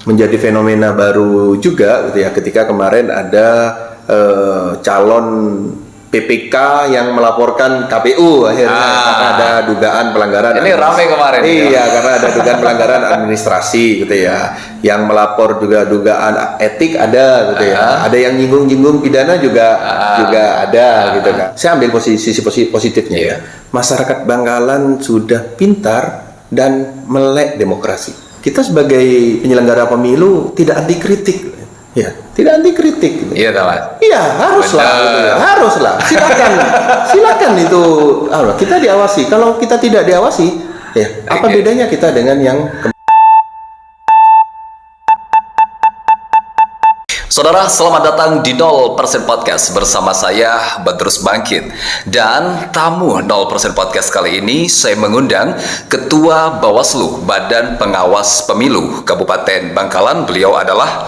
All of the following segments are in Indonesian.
menjadi fenomena baru juga gitu ya, ketika kemarin ada calon PPK yang melaporkan KPU akhirnya karena ada dugaan pelanggaran. Ini ramai kemarin. Iya, karena ada dugaan pelanggaran administrasi gitu ya. Yang melapor juga dugaan etik ada gitu ya. Ada yang nyinggung-nyinggung pidana juga ada gitu kan. Saya ambil sisi positifnya ya. Masyarakat Bangkalan sudah pintar dan melek demokrasi. Kita sebagai penyelenggara pemilu tidak anti kritik. Ya, tidak anti kritik. Gitu. Iya, Mas. Iya, haruslah, gitu ya. Haruslah. Silakan itu. Kita diawasi. Kalau kita tidak diawasi, ya apa bedanya kita dengan yang Saudara, selamat datang di 0% Podcast bersama saya, Badrus Bangkit. Dan tamu 0% Podcast kali ini saya mengundang Ketua Bawaslu Badan Pengawas Pemilu Kabupaten Bangkalan. Beliau adalah,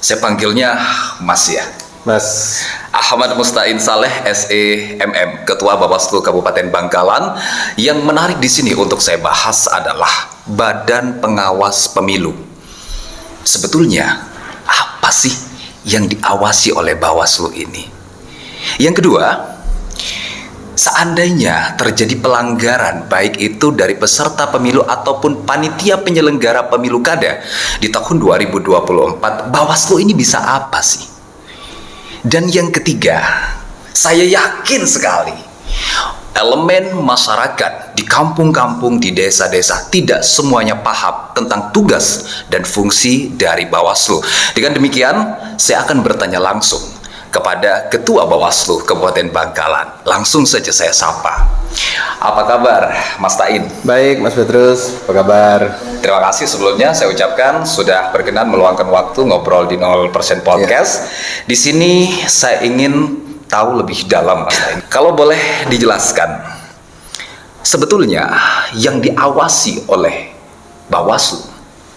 saya panggilnya Mas ya, Mas Ahmad Mustain Saleh SEMM, Ketua Bawaslu Kabupaten Bangkalan. Yang menarik di sini untuk saya bahas adalah Badan Pengawas Pemilu. Sebetulnya apa sih yang diawasi oleh Bawaslu ini? Yang kedua, seandainya terjadi pelanggaran baik itu dari peserta pemilu ataupun panitia penyelenggara pemilu kada di tahun 2024, Bawaslu ini bisa apa sih? Dan yang ketiga, saya yakin sekali elemen masyarakat di kampung-kampung, di desa-desa tidak semuanya paham tentang tugas dan fungsi dari Bawaslu. Dengan demikian, saya akan bertanya langsung kepada Ketua Bawaslu Kabupaten Bangkalan. Langsung saja saya sapa. Apa kabar, Mas Tain? Baik, Mas Petrus. Apa kabar? Terima kasih sebelumnya saya ucapkan sudah berkenan meluangkan waktu ngobrol di 0% Podcast. Di sini saya ingin tahu lebih dalam, Mas Tain. Kalau boleh dijelaskan, sebetulnya yang diawasi oleh Bawaslu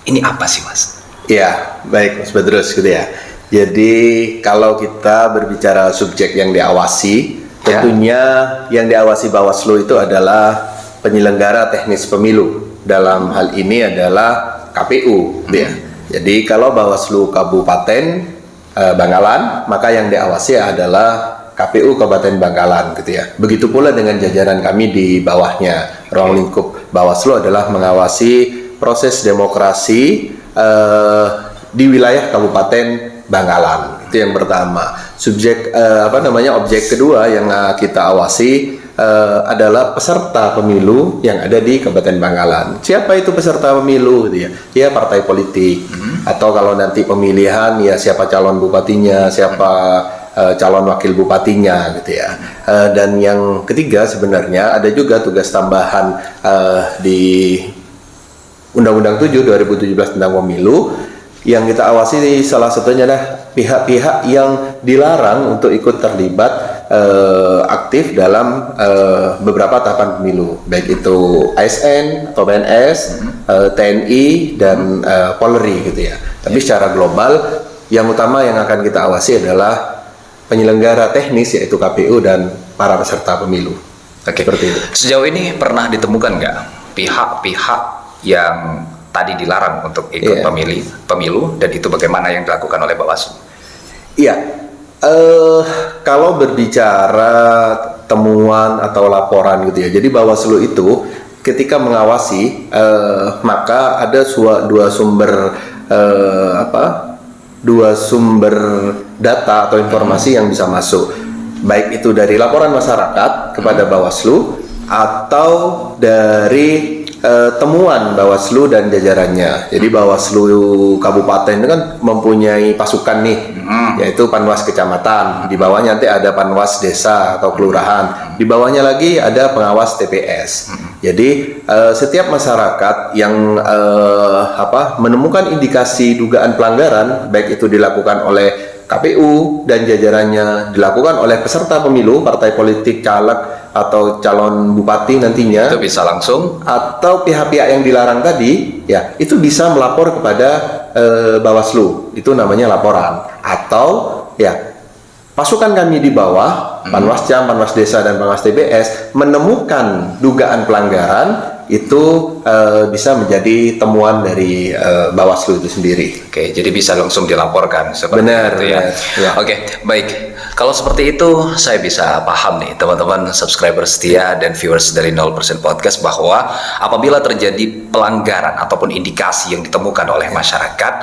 ini apa sih, Mas? Iya, baik Mas Petrus gitu ya. Jadi kalau kita berbicara subjek yang diawasi, tentunya yang diawasi Bawaslu itu adalah penyelenggara teknis pemilu. Dalam hal ini adalah KPU, gitu ya. Jadi kalau Bawaslu Kabupaten Bangkalan, maka yang diawasi adalah KPU Kabupaten Bangkalan, gitu ya. Begitu pula dengan jajaran kami di bawahnya. Ruang lingkup Bawaslu adalah mengawasi proses demokrasi di wilayah Kabupaten Bangkalan. Itu yang pertama. Objek kedua yang kita awasi adalah peserta pemilu yang ada di Kabupaten Bangkalan. Siapa itu peserta pemilu, gitu ya? Ya partai politik. Atau kalau nanti pemilihan, ya siapa calon bupatinya, siapa calon wakil bupatinya, gitu ya. Dan yang ketiga sebenarnya ada juga tugas tambahan di Undang-Undang 7 2017 tentang pemilu. Yang kita awasi salah satunya adalah pihak-pihak yang dilarang untuk ikut terlibat aktif dalam beberapa tahapan pemilu, baik itu ASN atau PNS, TNI dan Polri, gitu ya. Tapi secara global yang utama yang akan kita awasi adalah penyelenggara teknis yaitu KPU dan para peserta pemilu. Oke. Seperti itu. Sejauh ini pernah ditemukan nggak pihak-pihak yang tadi dilarang untuk ikut pemilu dan itu bagaimana yang dilakukan oleh Bawaslu? Iya. Kalau berbicara temuan atau laporan gitu ya. Jadi Bawaslu itu ketika mengawasi maka ada dua sumber data atau informasi yang bisa masuk, baik itu dari laporan masyarakat kepada Bawaslu atau dari temuan Bawaslu dan jajarannya. Jadi Bawaslu Kabupaten itu kan mempunyai pasukan nih, yaitu Panwas Kecamatan. Di bawahnya nanti ada Panwas Desa atau Kelurahan. Di bawahnya lagi ada pengawas TPS. Jadi setiap masyarakat yang menemukan indikasi dugaan pelanggaran, baik itu dilakukan oleh KPU dan jajarannya, dilakukan oleh peserta pemilu, partai politik, caleg atau calon bupati nantinya, itu bisa langsung, atau pihak-pihak yang dilarang tadi, ya itu bisa melapor kepada Bawaslu. Itu namanya laporan. Atau ya pasukan kami di bawah, Panwascam, Panwas Desa dan Panwas TPS menemukan dugaan pelanggaran, itu bisa menjadi temuan dari Bawaslu itu sendiri. Oke, jadi bisa langsung dilaporkan seperti Benar, itu ya. benar, ya. Oke, baik. Kalau seperti itu, saya bisa paham nih teman-teman subscriber setia dan viewers dari 0% Podcast bahwa apabila terjadi pelanggaran ataupun indikasi yang ditemukan oleh masyarakat,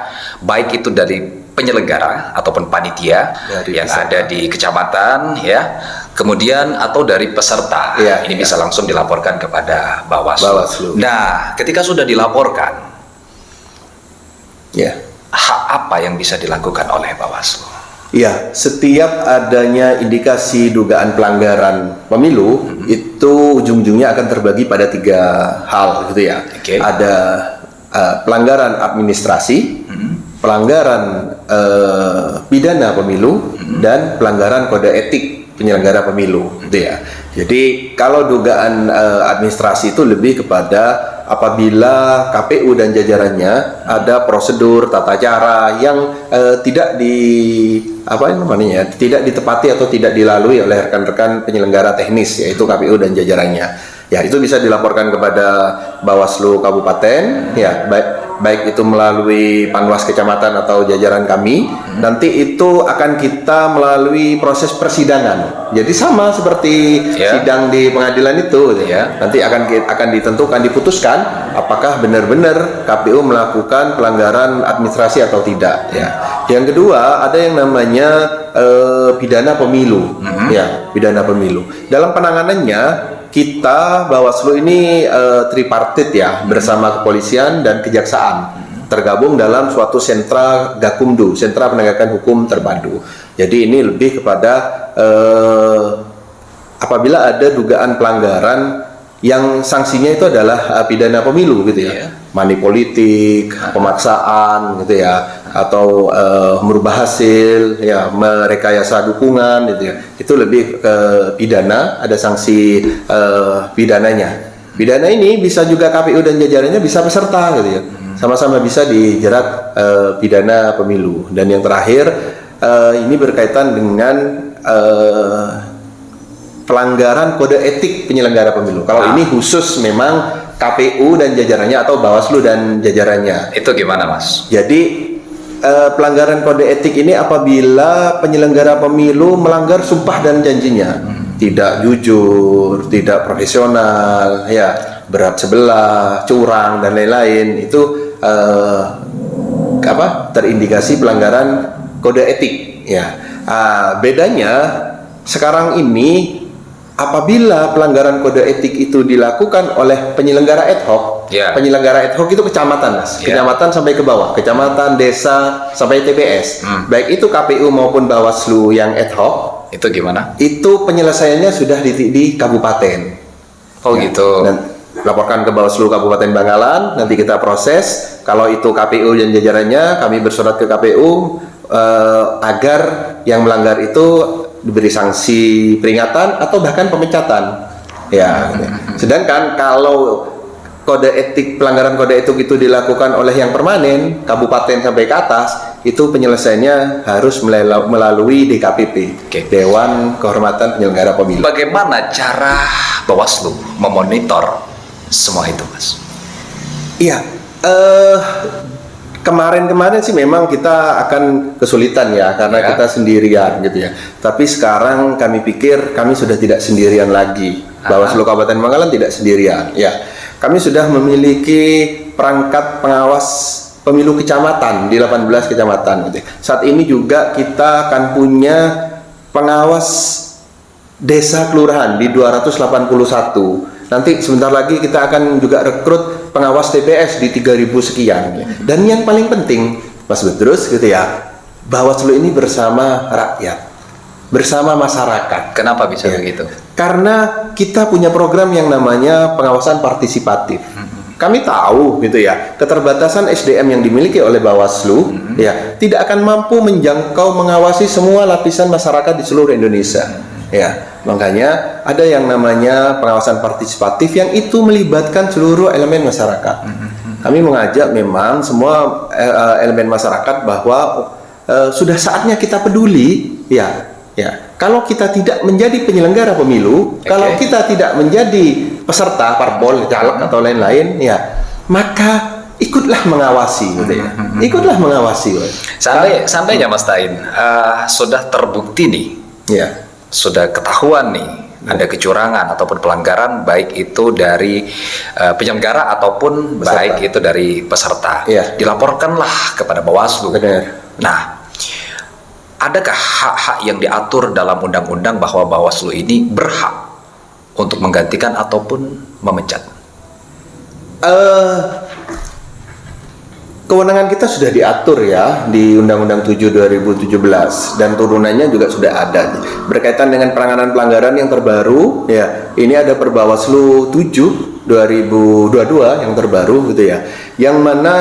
baik itu dari penyelenggara ataupun panitia Dari yang peserta. ada di kecamatan ya, kemudian atau dari peserta, Iya, ini iya. bisa langsung dilaporkan kepada Bawaslu. Bawaslu. Nah, ketika sudah dilaporkan, Ya. hak apa yang bisa dilakukan oleh Bawaslu? Ya, setiap adanya indikasi dugaan pelanggaran pemilu itu ujung-ujungnya akan terbagi pada 3 hal gitu ya. Oke. Ada pelanggaran administrasi, pelanggaran pidana pemilu, dan pelanggaran kode etik penyelenggara pemilu gitu ya. Jadi kalau dugaan administrasi itu lebih kepada apabila KPU dan jajarannya ada prosedur tata cara yang tidak tidak ditepati atau tidak dilalui oleh rekan-rekan penyelenggara teknis, yaitu KPU dan jajarannya. Ya, itu bisa dilaporkan kepada Bawaslu Kabupaten, ya, baik itu melalui Panwas Kecamatan atau jajaran kami. Nanti itu akan kita melalui proses persidangan. Jadi sama seperti Ya. sidang di pengadilan itu, Ya. nanti akan ditentukan, diputuskan apakah benar-benar KPU melakukan pelanggaran administrasi atau tidak. Ya. Yang kedua, ada yang namanya pidana pemilu, ya, pidana pemilu. Dalam penanganannya kita Bawaslu ini tripartit ya, bersama kepolisian dan kejaksaan, tergabung dalam suatu sentra Gakumdu, sentra penegakan hukum terpadu. Jadi ini lebih kepada apabila ada dugaan pelanggaran yang sanksinya itu adalah pidana pemilu gitu ya, Iya. money politik, pemaksaan gitu ya, atau merubah hasil, ya, merekayasa dukungan gitu ya, itu lebih ke pidana, ada sanksi pidananya. Pidana ini bisa juga KPU dan jajarannya bisa peserta gitu ya, sama-sama bisa dijerat pidana pemilu. Dan yang terakhir ini berkaitan dengan pelanggaran kode etik penyelenggara pemilu. Kalau ini khusus memang KPU dan jajarannya atau Bawaslu dan jajarannya. Itu gimana, Mas? Jadi pelanggaran kode etik ini apabila penyelenggara pemilu melanggar sumpah dan janjinya, tidak jujur, tidak profesional, ya, berat sebelah, curang dan lain-lain, itu terindikasi pelanggaran kode etik. Ya, bedanya sekarang ini apabila pelanggaran kode etik itu dilakukan oleh penyelenggara ad hoc, Ya. penyelenggara ad hoc itu kecamatan, Mas. Ya. Kecamatan sampai ke bawah, kecamatan, desa, sampai TPS. Baik itu KPU maupun Bawaslu yang ad hoc, Itu gimana? itu penyelesaiannya sudah di kabupaten. Oh gitu. Dan laporkan ke Bawaslu Kabupaten Bangkalan, nanti kita proses. Kalau itu KPU dan jajarannya, kami bersurat ke KPU agar yang melanggar itu diberi sanksi peringatan atau bahkan pemecatan. Ya. Gitu. Sedangkan kalau kode etik, pelanggaran kode etik itu dilakukan oleh yang permanen, kabupaten sampai ke atas, itu penyelesaiannya harus melalui DKPP, Oke. Dewan Kehormatan Penyelenggara Pemilu. Bagaimana cara Bawaslu memonitor semua itu, Mas? Iya, kemarin-kemarin sih memang kita akan kesulitan ya, karena Ya. kita sendirian gitu ya. Tapi sekarang kami pikir kami sudah tidak sendirian lagi. Bawaslu Kabupaten Bangkalan tidak sendirian. Ya, kami sudah memiliki perangkat pengawas pemilu kecamatan di 18 kecamatan. Gitu. Saat ini juga kita akan punya pengawas desa kelurahan di 281. Nanti sebentar lagi kita akan juga rekrut pengawas TPS di 3.000 sekian. Dan yang paling penting, Mas Bedrus gitu ya, Bawaslu ini bersama rakyat, bersama masyarakat. Kenapa bisa Ya. begitu? Karena kita punya program yang namanya pengawasan partisipatif. Kami tahu gitu ya, keterbatasan SDM yang dimiliki oleh Bawaslu ya tidak akan mampu menjangkau mengawasi semua lapisan masyarakat di seluruh Indonesia. Ya, makanya ada yang namanya pengawasan partisipatif yang itu melibatkan seluruh elemen masyarakat. Kami mengajak memang semua elemen masyarakat bahwa sudah saatnya kita peduli, ya. Kalau kita tidak menjadi penyelenggara pemilu, kalau kita tidak menjadi peserta parpol, caleg atau lain-lain, ya maka ikutlah mengawasi gitu ya. Ikutlah mengawasi. Seandainya Mas Tain sudah terbukti nih, Ya. sudah ketahuan nih ada kecurangan ataupun pelanggaran, baik itu dari penyelenggara ataupun Peserta. baik itu dari peserta, Iya. dilaporkanlah kepada Bawaslu. Benar. Nah, adakah hak-hak yang diatur dalam undang-undang bahwa Bawaslu ini berhak untuk menggantikan ataupun memecat? Kewenangan kita sudah diatur ya di Undang-Undang 7 2017 dan turunannya juga sudah ada berkaitan dengan penanganan pelanggaran yang terbaru ya. Ini ada Perbawaslu 7 2022 yang terbaru gitu ya. Yang mana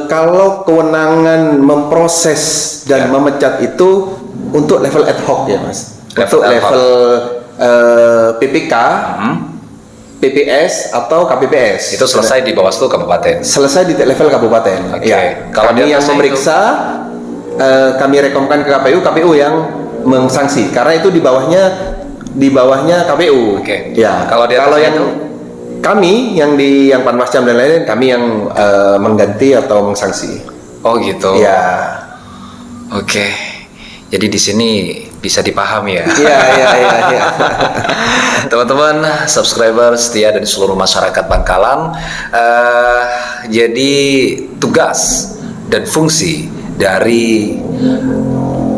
kalau kewenangan memproses dan memecat itu untuk level ad hoc ya Mas. Untuk level PPK, PPS atau KPPS. Itu selesai di Bawaslu Kabupaten. Selesai di level kabupaten. Oke. Ya. Kalau Kami di yang atasnya memeriksa, kami rekomkan ke KPU, KPU yang mengsanksi. Karena itu di bawahnya KPU. Oke. Ya. Kalau di atasnya yang itu? kami yang Panwascam dan lain-lain, kami yang mengganti atau mengsanksi. Oh gitu. Ya. Oke. Jadi di sini bisa dipahami ya. Iya. Teman-teman subscriber setia dari seluruh masyarakat Bangkalan, jadi tugas dan fungsi dari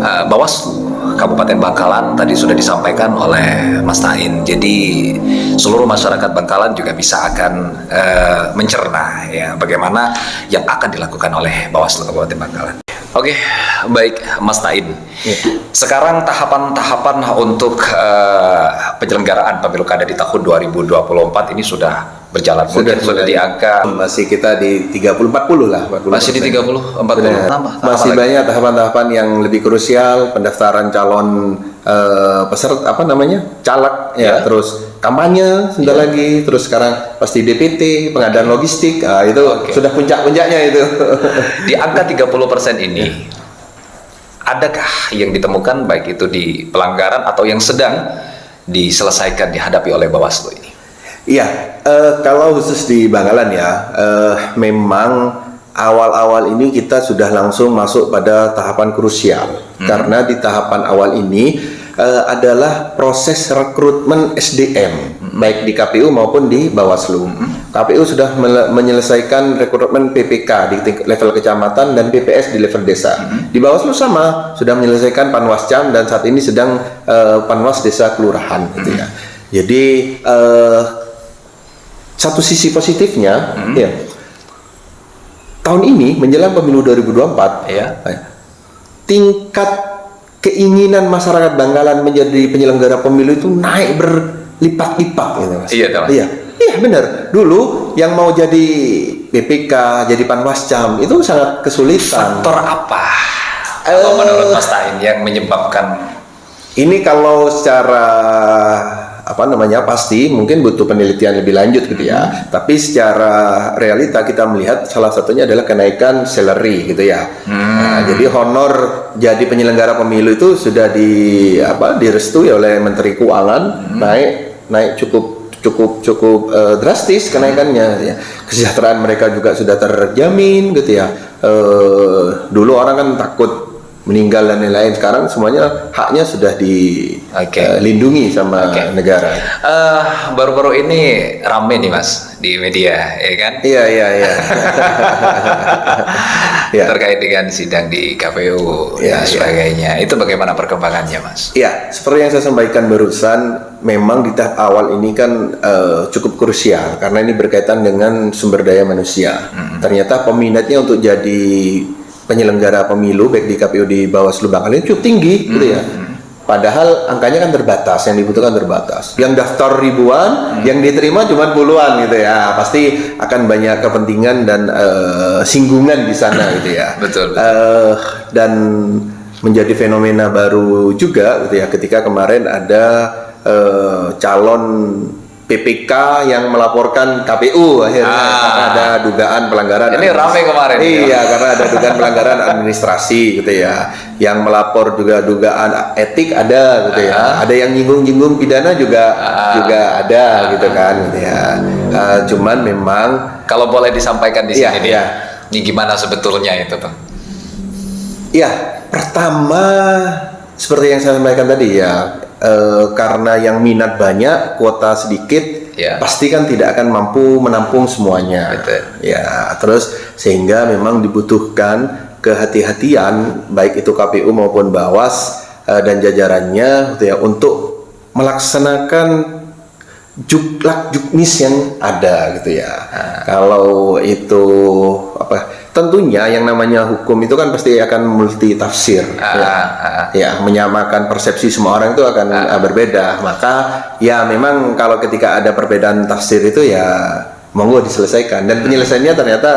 Bawaslu Kabupaten Bangkalan tadi sudah disampaikan oleh Mas Tain. Jadi seluruh masyarakat Bangkalan juga bisa akan mencerna ya bagaimana yang akan dilakukan oleh Bawaslu Kabupaten Bangkalan. Oke, baik Mas Tain. Sekarang tahapan-tahapan untuk penyelenggaraan pemilu kada di tahun 2024 ini sudah berjalan. Sudah di angka masih kita di 30-40 lah. 40%. masih di 30 40 tambah. Masih banyak tahapan-tahapan yang lebih krusial, pendaftaran calon peserta caleg ya, terus kampanye sebentar lagi, terus sekarang pasti DPT, pengadaan logistik, itu sudah puncak-puncaknya itu. Di angka 30% ini adakah yang ditemukan baik itu di pelanggaran atau yang sedang diselesaikan dihadapi oleh Bawaslu ini? Iya, kalau khusus di Bangkalan ya, memang awal-awal ini kita sudah langsung masuk pada tahapan krusial. Karena di tahapan awal ini adalah proses rekrutmen SDM, baik di KPU maupun di Bawaslu. KPU sudah menyelesaikan rekrutmen PPK di level kecamatan dan PPS di level desa. Di Bawaslu sama, sudah menyelesaikan Panwascam dan saat ini sedang Panwas Desa Kelurahan gitu ya. Jadi satu sisi positifnya ya, tahun ini menjelang pemilu 2024 tingkat keinginan masyarakat Bangkalan menjadi penyelenggara pemilu itu naik berlipat-lipat gitu Mas. Iya benar. Dulu yang mau jadi PPK, jadi Panwascam itu sangat kesulitan. Faktor apa? Kalau menurut Mas Tain yang menyebabkan ini? Kalau secara pasti mungkin butuh penelitian lebih lanjut gitu ya. Tapi secara realita kita melihat salah satunya adalah kenaikan salary gitu ya. Nah, jadi honor jadi penyelenggara pemilu itu sudah direstui oleh Menteri Keuangan, naik cukup drastis kenaikannya ya. Kesejahteraan mereka juga sudah terjamin gitu ya. Dulu orang kan takut meninggal dan lain-lain, sekarang semuanya haknya sudah dilindungi sama negara. Baru-baru ini rame nih Mas di media, ya kan? Iya. Ya. Terkait dengan sidang di KPU dan sebagainya. Itu bagaimana perkembangannya Mas? Ya, seperti yang saya sampaikan barusan, memang di tahap awal ini kan cukup krusial karena ini berkaitan dengan sumber daya manusia. Ternyata peminatnya untuk jadi penyelenggara pemilu baik di KPU di Bawaslu Bangkalan cukup tinggi gitu ya. Padahal angkanya kan terbatas, yang dibutuhkan terbatas. Yang daftar ribuan, yang diterima cuma puluhan gitu ya. Pasti akan banyak kepentingan dan singgungan di sana gitu ya. Betul. Dan menjadi fenomena baru juga gitu ya ketika kemarin ada calon PPK yang melaporkan KPU akhirnya karena ada dugaan pelanggaran. Ini ramai kemarin. Iya, karena ada dugaan pelanggaran administrasi gitu ya. Yang melapor juga dugaan etik ada gitu ya. Ada yang nyinggung-nyinggung pidana juga ada gitu kan gitu ya. Cuman memang Kalau boleh disampaikan di Iya, sini nih, iya. ini gimana sebetulnya itu, Bang? ya pertama seperti yang saya sampaikan tadi ya, karena yang minat banyak, kuota sedikit, Ya. pasti kan tidak akan mampu menampung semuanya. Betul. Ya, terus sehingga memang dibutuhkan kehati-hatian baik itu KPU maupun Bawas dan jajarannya gitu ya, untuk melaksanakan juklak juknis yang ada gitu ya. Kalau itu tentunya yang namanya hukum itu kan pasti akan multi tafsir ya, menyamakan persepsi semua orang itu akan berbeda. Maka ya memang kalau ketika ada perbedaan tafsir itu ya monggo diselesaikan, dan penyelesaiannya ternyata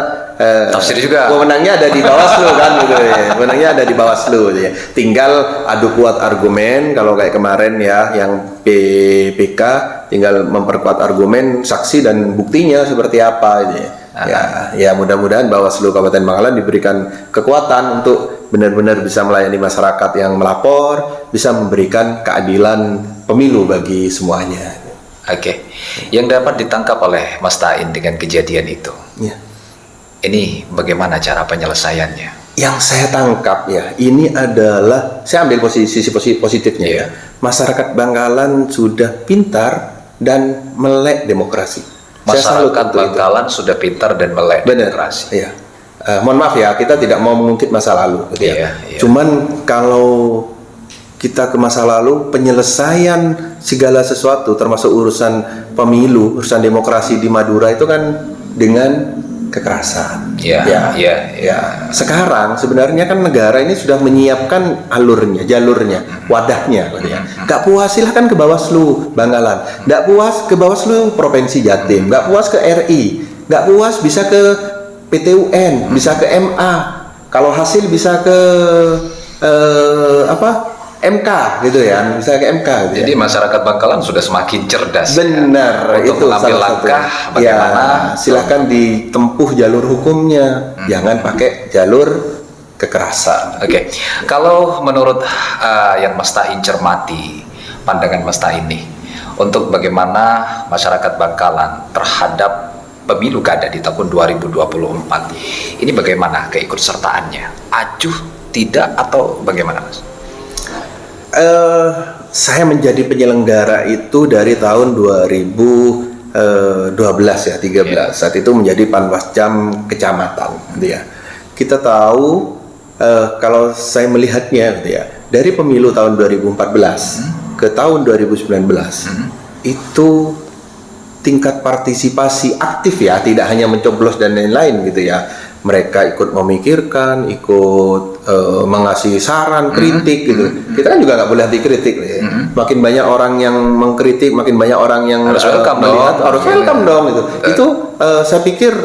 Tafsir juga. Wewenangnya ada di Bawaslu kan gitu ya. Wewenangnya ada di Bawaslu gitu ya. Tinggal adu kuat argumen, kalau kayak kemarin ya yang PPK tinggal memperkuat argumen, saksi dan buktinya seperti apa gitu ya. Ya mudah-mudahan Bawaslu Kabupaten Bangkalan diberikan kekuatan untuk benar-benar bisa melayani masyarakat yang melapor, bisa memberikan keadilan pemilu bagi semuanya. Oke. Yang dapat ditangkap oleh Mas Tain dengan kejadian itu, Ya. ini bagaimana cara penyelesaiannya? Yang saya tangkap ya, ini adalah, saya ambil sisi positifnya ya. Masyarakat Bangkalan sudah pintar dan melek demokrasi. Saya salut Masyarakat untuk itu. Bangkalan sudah pintar dan melek Benar. demokrasi. Iya. Mohon maaf ya, kita tidak mau mengungkit masa lalu gitu ya. Iya. Cuman kalau kita ke masa lalu, penyelesaian segala sesuatu termasuk urusan pemilu, urusan demokrasi di Madura itu kan dengan kekerasan. Iya. Sekarang sebenarnya kan negara ini sudah menyiapkan alurnya, jalurnya, wadahnya gitu ya. Gak puas silahkan ke Bawaslu Bangkalan, gak puas ke Bawaslu Provinsi Jatim, gak puas ke RI, gak puas bisa ke PT UN, bisa ke MA. Kalau hasil bisa ke MK gitu ya, bisa ke MK gitu Jadi ya. masyarakat Bangkalan sudah semakin cerdas. Benar, Untuk itu mengambil salah langkah satu. bagaimana. Ya, silakan ditempuh jalur hukumnya, jangan pakai jalur kekerasan. Oke. Kalau menurut yang Mas Tain cermati, pandangan Mas Tain nih, untuk bagaimana masyarakat Bangkalan terhadap pemilu kada di tahun 2024, ini bagaimana keikutsertaannya? Acuh, tidak, atau bagaimana, Mas? Saya menjadi penyelenggara itu dari tahun 2012 ya, 13. Saat itu menjadi panwascam kecamatan gitu ya. Kita tahu kalau saya melihatnya gitu ya, dari pemilu tahun 2014 ke tahun 2019 itu tingkat partisipasi aktif ya, tidak hanya mencoblos dan lain-lain gitu ya. Mereka ikut memikirkan, ikut mengasih saran, kritik gitu. Kita kan juga nggak boleh dikritik ya. Makin banyak orang yang mengkritik, makin banyak orang yang Harus welcome melihat, dong. harus welcome dong gitu. Itu saya pikir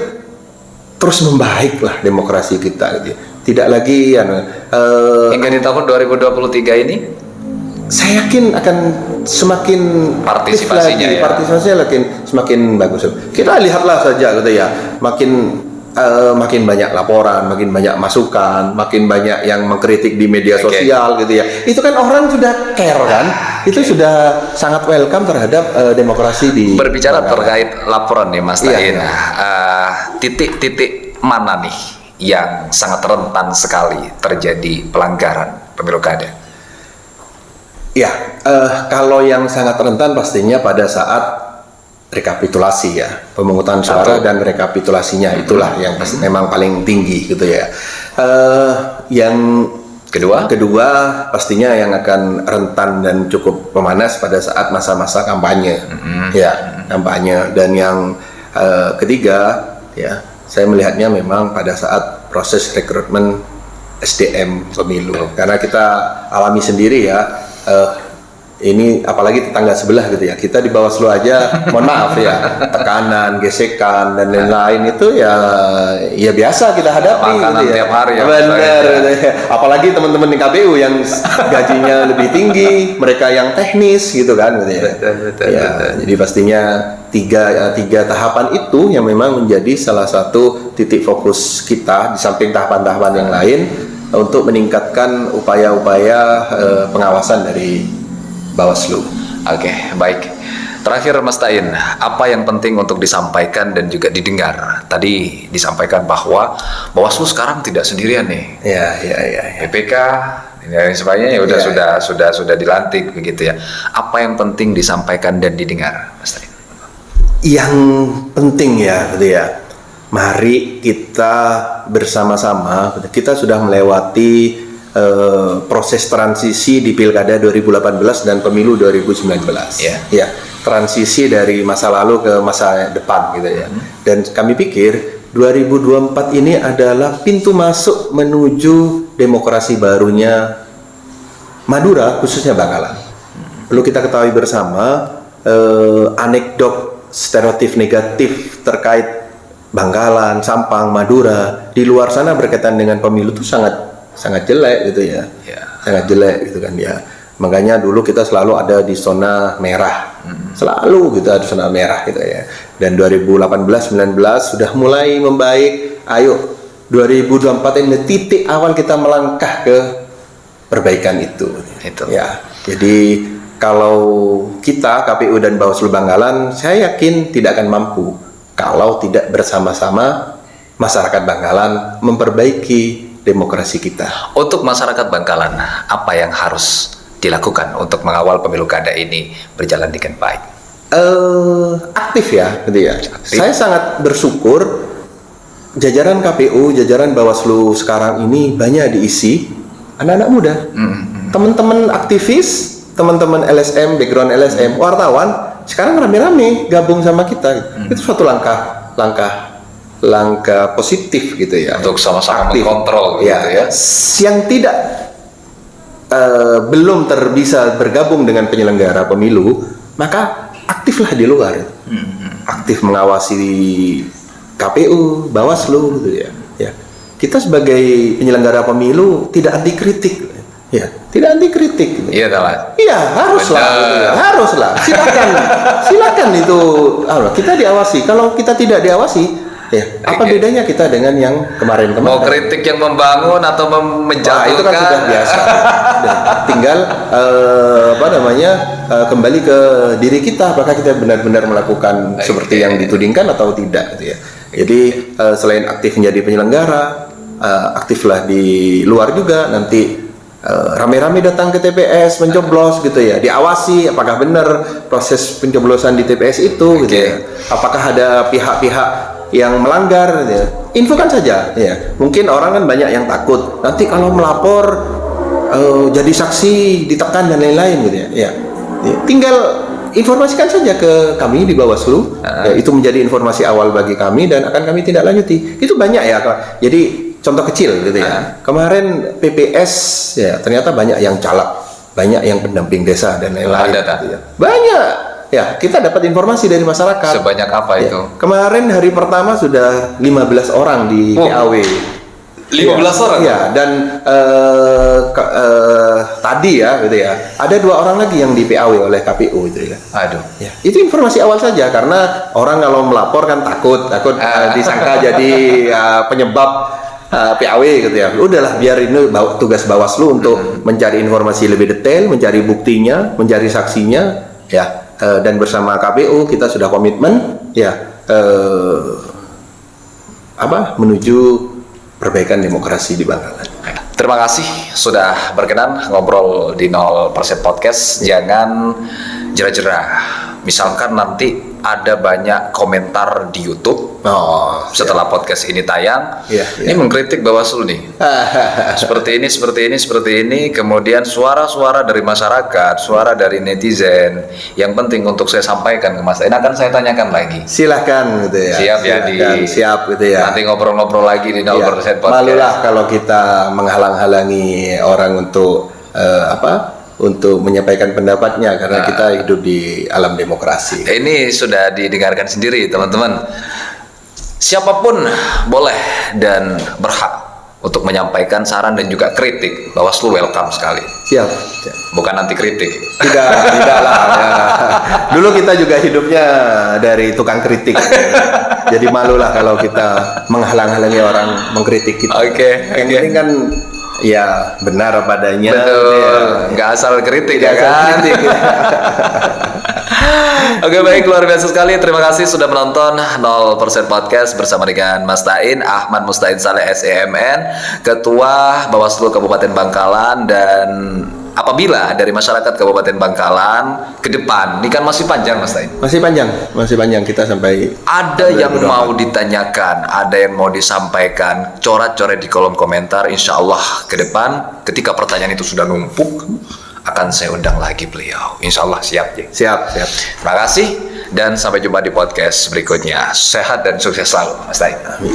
terus membaik lah demokrasi kita gitu. Tidak lagi Hingga di tahun 2023 ini, saya yakin akan semakin Partisipasinya aktif lagi, ya. partisipasinya semakin bagus. Kita lihatlah saja gitu ya, makin banyak laporan, makin banyak masukan, makin banyak yang mengkritik di media Oke. sosial gitu ya. Itu kan orang sudah care kan, itu sudah sangat welcome terhadap demokrasi di berbicara Bangkalan. terkait laporan nih Mas Iya, Tain, iya. titik-titik mana nih yang sangat rentan sekali terjadi pelanggaran pemilu kada? Ya, kalau yang sangat rentan pastinya pada saat rekapitulasi ya, pemungutan suara dan rekapitulasinya itulah yang memang paling tinggi gitu ya. Yang Kedua, pastinya yang akan rentan dan cukup memanas pada saat masa-masa kampanye, ya kampanye. Dan yang ketiga ya, saya melihatnya memang pada saat proses rekrutmen SDM pemilu, karena kita alami sendiri ya. ini apalagi tetangga sebelah gitu ya, kita di Bawaslu aja mohon maaf ya, tekanan, gesekan dan lain-lain itu ya biasa kita hadapi Makanan gitu ya. tiap hari ya, Benar misalnya. gitu ya. Apalagi teman-teman di KPU yang gajinya lebih tinggi, mereka yang teknis gitu kan gitu ya. Betul. Jadi pastinya tiga tahapan itu yang memang menjadi salah satu titik fokus kita di samping tahapan-tahapan yang lain untuk meningkatkan upaya-upaya pengawasan dari Bawaslu. Oke, baik. Terakhir Mas Tain, apa yang penting untuk disampaikan dan juga didengar? Tadi disampaikan bahwa Bawaslu sekarang tidak sendirian nih. Ya. PPK dan sebagainya ya udah Ya. sudah dilantik begitu ya. Apa yang penting disampaikan dan didengar, Mas Tain? Yang penting ya, gitu ya. Mari kita bersama-sama. Kita sudah melewati proses transisi di Pilkada 2018 dan Pemilu 2019. Ya. Transisi dari masa lalu ke masa depan gitu ya. Dan kami pikir 2024 ini adalah pintu masuk menuju demokrasi barunya Madura, khususnya Bangkalan. Perlu kita ketahui bersama anekdot stereotip negatif terkait Bangkalan, Sampang, Madura di luar sana berkaitan dengan pemilu itu sangat jelek gitu ya. Sangat jelek gitu kan ya. Makanya dulu kita selalu ada di zona merah. Selalu gitu ada zona merah gitu ya. Dan 2018-19 sudah mulai membaik. Ayo 2024 ini titik awal kita melangkah ke perbaikan itu. Ya. Jadi kalau kita KPU dan Bawaslu Bangkalan, saya yakin tidak akan mampu kalau tidak bersama-sama masyarakat Bangkalan memperbaiki demokrasi kita. Untuk masyarakat Bangkalan, apa yang harus dilakukan untuk mengawal pemilu kada ini berjalan dengan baik? Aktif ya, gitu ya. Aktif. Saya sangat bersyukur jajaran KPU, jajaran Bawaslu sekarang ini banyak diisi anak-anak muda, teman-teman aktivis, teman-teman LSM, background LSM, wartawan, sekarang rame-rame gabung sama kita. Itu suatu langkah positif gitu ya. Untuk sama-sama Aktif. mengkontrol gitu ya. Yang tidak belum bisa bergabung dengan penyelenggara pemilu, maka aktiflah di luar. Aktif mengawasi KPU, Bawaslu gitu ya. Ya. Kita sebagai penyelenggara pemilu tidak anti kritik. Ya, tidak anti kritik. Gitu. Iya, telah. Iya, haruslah. Gitu ya. Haruslah. Silakan itu. Kita diawasi. Kalau kita tidak diawasi, ya, apa bedanya kita dengan yang kemarin-kemarin? Mau kritik yang membangun atau menjatuhkan? Itu kan sudah biasa. Tinggal kembali ke diri kita, apakah kita benar-benar melakukan seperti yang ditudingkan atau tidak gitu ya. Jadi selain aktif menjadi penyelenggara, aktiflah di luar juga, nanti rame-rame datang ke TPS mencoblos gitu ya, diawasi apakah benar proses pencoblosan di TPS itu gitu ya. Apakah ada pihak-pihak yang melanggar gitu ya. Infokan saja ya. Mungkin orang kan banyak yang takut nanti kalau melapor jadi saksi ditekan dan lain-lain gitu ya. Ya. Tinggal informasikan saja ke kami di Bawaslu. Ya, itu menjadi informasi awal bagi kami dan akan kami tindak lanjuti. Itu banyak ya. Jadi contoh kecil gitu ya. Kemarin PPS ya ternyata banyak yang caleg, banyak yang pendamping desa dan lain-lain. Ada gitu ya. Banyak. Ya, kita dapat informasi dari masyarakat. Sebanyak apa Ya. itu? Kemarin hari pertama sudah 15 orang di PAW. 15 orang? Ya, dan tadi ya gitu ya. Ada 2 orang lagi yang di PAW oleh KPU itu ya. Aduh. Ya, itu informasi awal saja karena orang kalau melapor kan takut disangka jadi penyebab PAW gitu ya. Udahlah biar ini tugas Bawaslu untuk mencari informasi lebih detail, mencari buktinya, mencari saksinya ya. Dan bersama KPU kita sudah komitmen ya menuju perbaikan demokrasi di Bangkalan. Terima kasih sudah berkenan ngobrol di 0% Podcast. Jangan jera-jera. Misalkan nanti ada banyak komentar di YouTube setelah podcast ini tayang. Ini mengkritik Bawaslu nih. seperti ini. Kemudian suara-suara dari masyarakat, suara dari netizen. Yang penting untuk saya sampaikan ke Mas Tain akan saya tanyakan lagi. Silahkan gitu ya. Siap ya, siap gitu ya. Nanti ngobrol-ngobrol lagi di 0% Podcast. Malulah kalau kita menghalang-halangi orang untuk untuk menyampaikan pendapatnya karena kita hidup di alam demokrasi. Ini sudah didengarkan sendiri teman-teman. Siapapun boleh dan berhak untuk menyampaikan saran dan juga kritik. Bawaslu welcome sekali. Siap. Bukan anti kritik. Tidak lah. Ya. Dulu kita juga hidupnya dari tukang kritik. Jadi malulah kalau kita menghalang-halangi orang mengkritik kita. Oke. Yang penting kan ya benar apa adanya. Betul. Ya. Nggak asal kritik Tidak ya asal kan? kritik, ya. Oke, baik, luar biasa sekali. Terima kasih sudah menonton 0% Podcast bersama dengan Mas Tain, Ahmad Mustain Saleh SEMN, Ketua Bawaslu Kabupaten Bangkalan. Dan apabila dari masyarakat Kabupaten Bangkalan ke depan, ini kan masih panjang Mas Tain, Masih panjang kita sampai ada yang 2024. mau ditanyakan, ada yang mau disampaikan, coret-coret di kolom komentar. Insya Allah ke depan ketika pertanyaan itu sudah numpuk, akan saya undang lagi beliau. Insya Allah siap ya. Siap. Terima kasih dan sampai jumpa di podcast berikutnya. Sehat dan sukses selalu, Mas Tain. Amin.